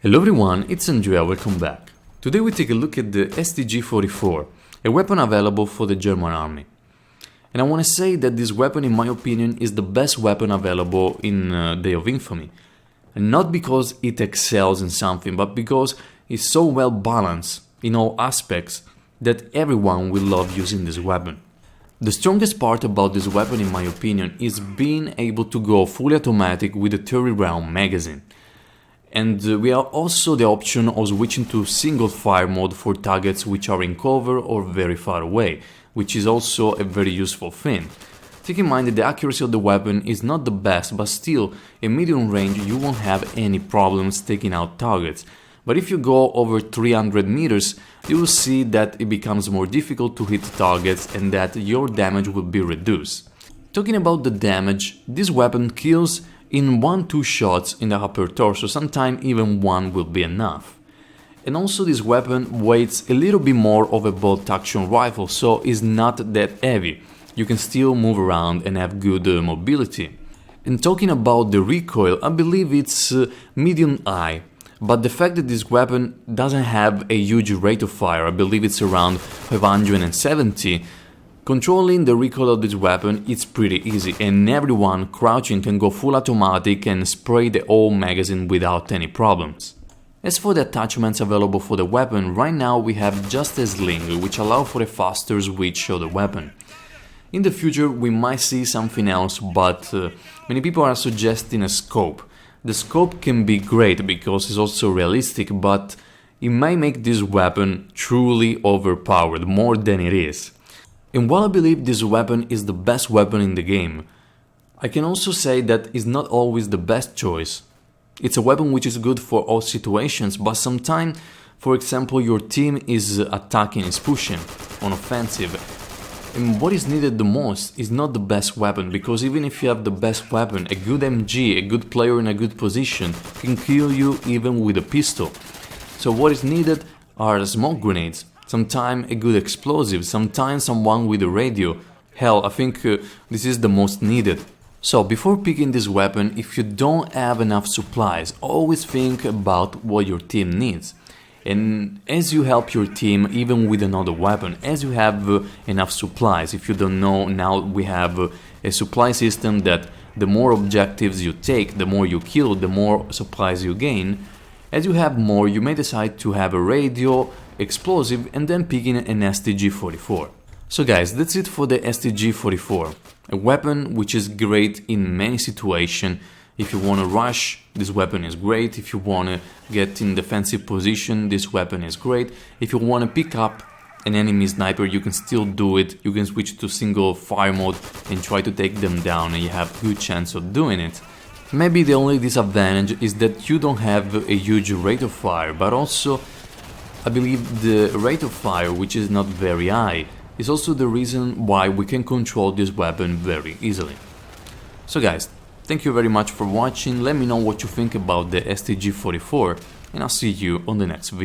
Hello everyone, it's Andrea, welcome back. Today we take a look at the Stg44, a weapon available for the German army. And I want to say that this weapon, in my opinion, is the best weapon available in Day of Infamy. And not because it excels in something, but because it's so well balanced in all aspects that everyone will love using this weapon. The strongest part about this weapon, in my opinion, is being able to go fully automatic with a 30 round magazine. And we have also the option of switching to single fire mode for targets which are in cover or very far away, which is also a very useful thing. Take in mind that the accuracy of the weapon is not the best, but still, in medium range you won't have any problems taking out targets. But if you go over 300 meters, you will see that it becomes more difficult to hit targets and that your damage will be reduced. Talking about the damage, this weapon kills in 1-2 shots in the upper torso, sometimes even one will be enough. And also this weapon weighs a little bit more of a bolt action rifle, so it's not that heavy. You can still move around and have good mobility. And talking about the recoil, I believe it's medium high, but the fact that this weapon doesn't have a huge rate of fire, I believe it's around 570, controlling the recoil of this weapon is pretty easy, and everyone crouching can go full automatic and spray the whole magazine without any problems. As for the attachments available for the weapon, right now we have just a sling, which allows for a faster switch of the weapon. In the future we might see something else, but many people are suggesting a scope. The scope can be great because it's also realistic, but it might make this weapon truly overpowered, more than it is. And while I believe this weapon is the best weapon in the game, I can also say that it's not always the best choice. It's a weapon which is good for all situations, but sometimes, for example, your team is attacking, is pushing on offensive, and what is needed the most is not the best weapon, because even if you have the best weapon, a good MG, a good player in a good position, can kill you even with a pistol. So what is needed are smoke grenades. Sometimes a good explosive, sometimes someone with a radio. Hell, I think this is the most needed. So before picking this weapon, if you don't have enough supplies, always think about what your team needs. And as you help your team, even with another weapon, as you have enough supplies, if you don't know, now we have a supply system that the more objectives you take, the more you kill, the more supplies you gain. As you have more, you may decide to have a radio, explosive, and then picking an Stg44. So guys, that's it for the Stg44, a weapon which is great in many situations. If you want to rush, this weapon is great. If you want to get in defensive position, this weapon is great. If you want to pick up an enemy sniper, you can still do it. You can switch to single fire mode and try to take them down, and you have a good chance of doing it. Maybe the only disadvantage is that you don't have a huge rate of fire, but also I believe the rate of fire, which is not very high, is also the reason why we can control this weapon very easily. So guys, thank you very much for watching. Let me know what you think about the Stg44, and I'll see you on the next video.